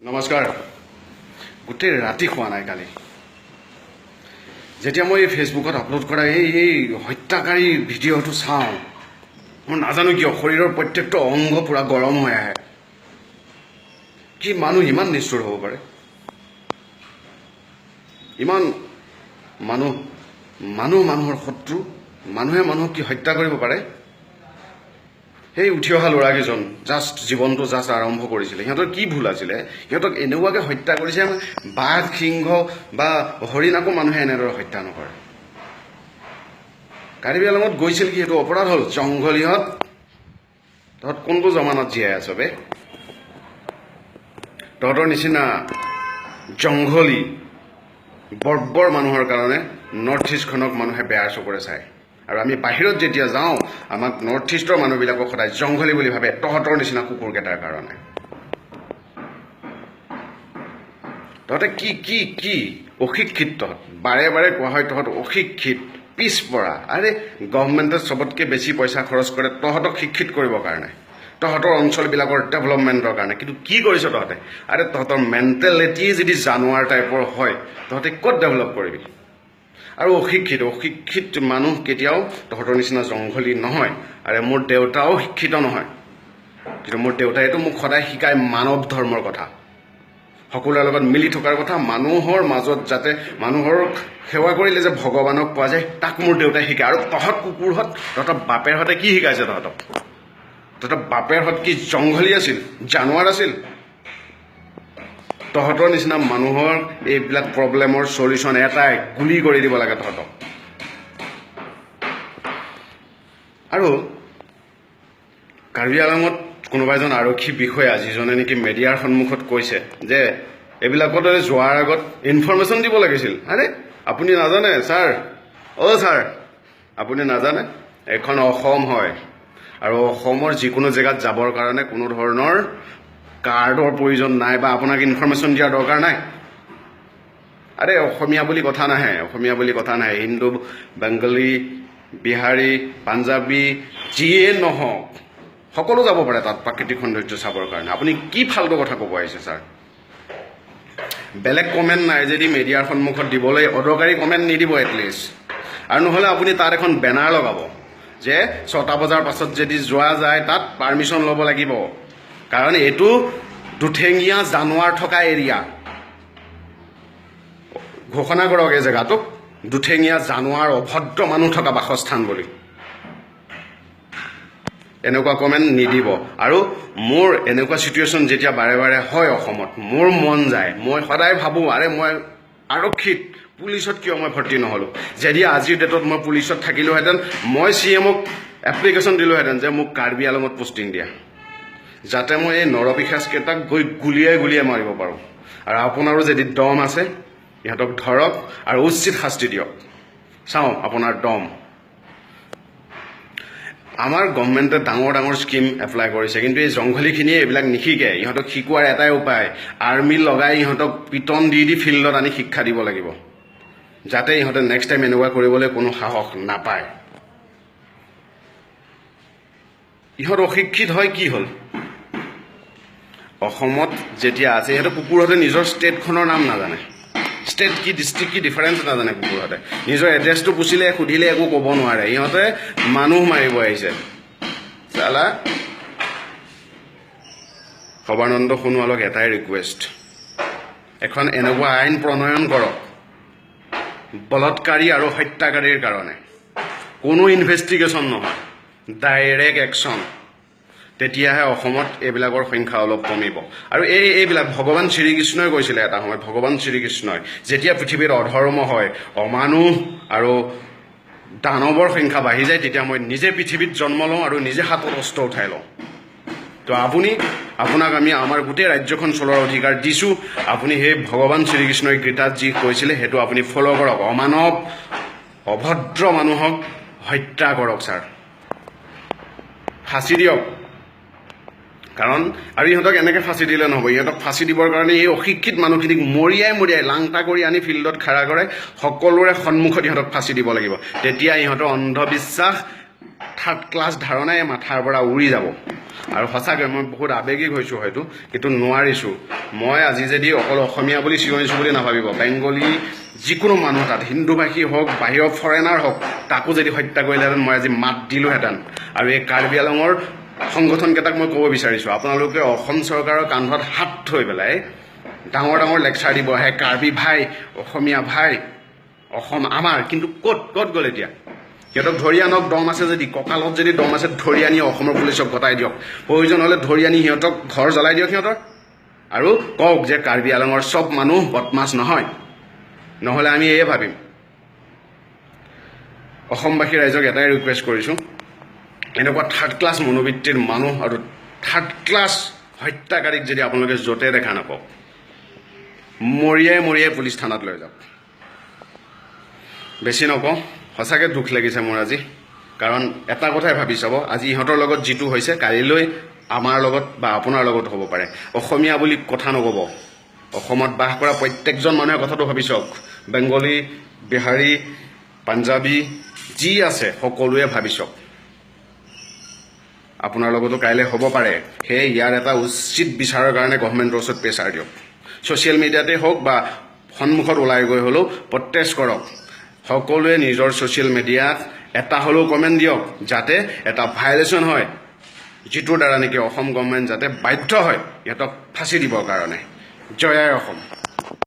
নমস্কাৰ। গোটেই ৰাতি খোৱা নাই কালি। যেতিয়া মই ফেচবুকত আপলোড কৰা এই হত্যাকাৰী ভিডিঅ'টো চাওঁ, মই নাজানো কিয় শৰীৰৰ প্ৰত্যেকটো অংগ পূৰা গৰম হৈ আহে। কি মানুহ ইমান নিষ্ঠুৰ হ'ব পাৰে? ইমান মানুহৰ শত্ৰু, মানুহে মানুহক কি হত্যা কৰিব পাৰে? সেই উঠি অহা ল'ৰাকেইজন জীৱনটো আৰম্ভ কৰিছিলে, সিহঁতৰ কি ভুল আছিলে? সিহঁতক এনেকুৱাকৈ হত্যা কৰিছে, বাঘ সিংহ বা হৰিণাকো মানুহে এনেদৰে হত্যা নকৰে। কাৰ্বি আংলঙত গৈছিল কি সেইটো অপৰাধ হ'ল? জংঘলীহঁত তহঁত কোনটো জমানত জীয়াই আছ বে? তহঁতৰ নিচিনা জংঘলী বৰ্বৰ মানুহৰ কাৰণে নৰ্থ ইষ্টখনক মানুহে বেয়া চকুৰে চায়। আৰু আমি বাহিৰত যেতিয়া যাওঁ, আমাক নৰ্থ ইষ্টৰ মানুহবিলাকক সদায় জংঘলী বুলি ভাবে, তহঁতৰ নিচিনা কুকুৰকেইটাৰ কাৰণে। তহঁতে কি অশিক্ষিত? তহঁত বাৰে বাৰে কোৱা হয় তহঁত অশিক্ষিত, পিছপৰা। আৰে গভৰ্ণমেণ্টে চবতকৈ বেছি পইচা খৰচ কৰে তহঁতক শিক্ষিত কৰিবৰ কাৰণে, তহঁতৰ অঞ্চলবিলাকৰ ডেভেলপমেণ্টৰ কাৰণে। কিন্তু কি কৰিছ তহঁতে? আৰে তহঁতৰ মেণ্টেলিটি যদি জানুৱাৰ টাইপৰ হয়, তহঁতে ক'ত ডেভেলপ কৰিবি? আৰু অশিক্ষিত মানুহ কেতিয়াও তহঁতৰ নিচিনা জংঘলী নহয়। আৰে মোৰ দেউতাও শিক্ষিত নহয়, কিন্তু মোৰ দেউতাইতো মোক সদায় শিকায় মানৱ ধৰ্মৰ কথা, সকলোৰে লগত মিলি থকাৰ কথা, মানুহৰ মাজত যাতে মানুহৰ সেৱা কৰিলে যে ভগৱানক পোৱা যায়, তাক মোৰ দেউতাই শিকায়। আৰু তহঁত কুকুৰহঁত, তহঁতৰ বাপেৰহঁতে কি শিকাইছে? তহঁতৰ বাপেৰহঁত কি জংঘলী আছিল, জানুৱাৰ আছিল? তহঁতৰ নিচিনা মানুহৰ এইবিলাক প্ৰব্লেমৰ চলিউশ্যন এটাই, গুলি কৰি দিব লাগে তহঁতক। আৰু কাৰ্বি আংলঙত কোনোবা এজন আৰক্ষী বিষয়া যিজনে নেকি মিডিয়াৰ সন্মুখত কৈছে যে এইবিলাকত যোৱাৰ আগত ইনফৰমেশ্যন দিব লাগিছিল। আৰে আপুনি নাজানে ছাৰ? ছাৰ আপুনি নাজানে এখন অসম হয়, আৰু অসমৰ যিকোনো জেগাত যাবৰ কাৰণে কোনো ধৰণৰ কাৰ্ডৰ প্ৰয়োজন নাই বা আপোনাক ইনফৰমেশ্যন দিয়াৰ দৰকাৰ নাই। আৰে অসমীয়া বুলি কথা নাহে, হিন্দু, বেংগলী, বিহাৰী, পাঞ্জাবী যিয়ে নহওক সকলো যাব পাৰে তাত প্ৰাকৃতিক সৌন্দৰ্য চাবৰ কাৰণে। আপুনি কি ফাল্টু কথা ক'ব আহিছে ছাৰ? বেলেগ কমেণ্ট নাই যদি মিডিয়াৰ সন্মুখত দিবলৈ, অদৰকাৰী কমেণ্ট নিদিব এটলিষ্ট। আৰু নহ'লে আপুনি তাত এখন বেনাৰ লগাব যে 6টা বজাৰ পাছত যদি যোৱা যায় তাত পাৰ্মিশ্যন ল'ব লাগিব, কাৰণ এইটো দুঠেঙীয়া জানুৱাৰ থকা এৰিয়া। ঘোষণা কৰক এই জেগাটোক দুঠেঙীয়া জানুৱাৰ অভদ্ৰ মানুহ থকা বাসস্থান বুলি। এনেকুৱা কমেণ্ট নিদিব। আৰু মোৰ এনেকুৱা চিটুৱেশ্যন যেতিয়া বাৰে বাৰে হয় অসমত, মোৰ মন যায়, মই সদায় ভাবোঁ আৰে মই আৰক্ষীত, পুলিচত কিয় মই ভৰ্তি নহ'লোঁ? যদি আজিৰ ডেটত মই পুলিচত থাকিলোহেঁতেন, মই CM-ক এপ্লিকেশ্যন দিলোহেঁতেন যে মোক কাৰ্বি আংলঙত পোষ্টিং দিয়া, যাতে মই এই নৰপিশাচকেইটাক গৈ গুলিয়াই মাৰিব পাৰোঁ। আৰু আপোনাৰো যদি দম আছে ইহঁতক ধৰক আৰু উচিত শাস্তি দিয়ক। চাওঁ আপোনাৰ দম। আমাৰ গভৰ্ণমেণ্টে ডাঙৰ স্কিম এপ্লাই কৰিছে, কিন্তু এই জংঘলীখিনিয়ে এইবিলাক নিশিকে। ইহঁতক শিকোৱাৰ এটাই উপায়, আৰ্মি লগাই ইহঁতক পিটন দি ফিল্ডত আনি শিক্ষা দিব লাগিব, যাতে ইহঁতে নেক্সট টাইম এনেকুৱা কৰিবলৈ কোনো সাহস নাপায়। ইহঁত অশিক্ষিত হয় কি হ'ল? অসমত যেতিয়া আছে, ইহঁতে কুকুৰহঁতে নিজৰ ষ্টেটখনৰ নাম নাজানে, ষ্টেট কি ডিষ্ট্ৰিক্ট কি ডিফাৰেঞ্চ নাজানে কুকুৰহঁতে। নিজৰ এড্ৰেছটো সুধিলে একো ক'ব নোৱাৰে। ইহঁতে মানুহ মাৰিব আহিছে। চালা সৰ্বানন্দ সোণোৱালক এটাই ৰিকুৱেষ্ট, এখন এনেকুৱা আইন প্ৰণয়ন কৰক বলৎকাৰী আৰু হত্যাকাৰীৰ কাৰণে, কোনো ইনভেষ্টিগেশ্যন নহয়, ডাইৰেক্ট একশ্যন। তেতিয়াহে অসমত এইবিলাকৰ সংখ্যা অলপ কমিব। আৰু এইবিলাক ভগৱান শ্ৰীকৃষ্ণই কৈছিলে এটা সময়ত, ভগৱান শ্ৰীকৃষ্ণই যেতিয়া পৃথিৱীত অধৰ্ম হয়, অমানুহ আৰু দানৱৰ সংখ্যা বাঢ়ি যায়, তেতিয়া মই নিজে পৃথিৱীত জন্ম লওঁ আৰু নিজে হাতত অস্ত্ৰ উঠাই লওঁ। তো আপোনাক আমি আমাৰ গোটেই ৰাজ্যখন চলোৱাৰ অধিকাৰ দিছোঁ। আপুনি সেই ভগৱান শ্ৰীকৃষ্ণই গীতাত যি কৈছিলে সেইটো আপুনি ফ'ল' কৰক। অমানৱ অভদ্ৰ মানুহক হত্যা কৰক ছাৰ, ফাঁচি দিয়ক। কাৰণ আৰু ইহঁতক এনেকৈ ফাঁচি দিলে নহ'ব, ইহঁতক ফাঁচি দিবৰ কাৰণে এই অশিক্ষিত মানুহখিনিক মৰিয়াই লাংটা কৰি আনি ফিল্ডত খাৰা কৰাই সকলোৰে সন্মুখত ইহঁতক ফাঁচি দিব লাগিব। তেতিয়া ইহঁতৰ অন্ধবিশ্বাস থাৰ্ড ক্লাছ ধাৰণাই মাথাৰ পৰা উৰি যাব আৰু সঁচাকৈ মই বহুত আৱেগিক হৈছোঁ হয়তো কিন্তু নোৱাৰিছোঁ মই আজি যদি অকল অসমীয়া বুলি চিঞৰিছোঁ বুলি নাভাবিব বেংগলী যিকোনো মানুহ তাত হিন্দুভাষী হওক বাহিৰৰ ফৰেনাৰ হওক তাকো যদি হত্যা কৰিলেহেঁতেন মই আজি মাত দিলোঁহেঁতেন আৰু এই কাৰ্বি আংলঙৰ সংগঠনকেইটাক মই ক'ব বিচাৰিছোঁ আপোনালোকে অসম চৰকাৰৰ কান্ধত হাত থৈ পেলাই ডাঙৰ ডাঙৰ লেকচাৰ দিব আহে কাৰ্বি ভাই অসমীয়া ভাই অসম আমাৰ কিন্তু ক'ত ক'ত গ'ল এতিয়া সিহঁতক ধৰি আনক দম আছে যদি কঁকালত যদি দম আছে ধৰি আনি অসমৰ পুলিচক গতাই দিয়ক প্ৰয়োজন হ'লে ধৰি আনি সিহঁতক ঘৰ জ্বলাই দিয়ক সিহঁতৰ আৰু কওক যে কাৰ্বি আংলঙৰ চব মানুহ বদমাছ নহয় নহ'লে আমি এয়ে ভাবিম অসমবাসী ৰাইজক এটাই ৰিকুৱেষ্ট কৰিছোঁ এনেকুৱা থাৰ্ড ক্লাছ মনোবৃত্তিৰ মানুহ আৰু থাৰ্ড ক্লাছ হত্যাকাৰীক যদি আপোনালোকে য'তে দেখা নাপাওক মৰিয়াই মৰিয়াই পুলিচ থানাত লৈ যাওক বেছি নকওঁ সঁচাকৈ দুখ লাগিছে মোৰ আজি কাৰণ এটা কথাই ভাবি চাব আজি ইহঁতৰ লগত যিটো হৈছে কালিলৈ আমাৰ লগত বা আপোনাৰ লগত হ'ব পাৰে অসমীয়া বুলি কথা নক'ব অসমত বাস কৰা প্ৰত্যেকজন মানুহে কথাটো ভাবি চাওক বেংগলী বিহাৰী পাঞ্জাবী যি আছে সকলোৱে ভাবি চাওক আপোনাৰ লগতো কাইলৈ হ'ব পাৰে সেয়ে ইয়াৰ এটা উচিত বিচাৰৰ কাৰণে গভৰ্ণমেণ্টৰ ওচৰত প্ৰেছাৰ দিয়ক ছ'চিয়েল মিডিয়াতে হওক বা সন্মুখত ওলাই গৈ হ'লেও প্ৰটেষ্ট কৰক সকলোৱে নিজৰ ছ'চিয়েল মিডিয়াত এটা হ'লেও কমেণ্ট দিয়ক যাতে এটা ভাইলেশ্যন হয় যিটোৰ দ্বাৰা নেকি অসম গভৰ্ণমেণ্ট যাতে বাধ্য হয় ইহঁতক ফাঁচি দিবৰ কাৰণে জয় আই অসম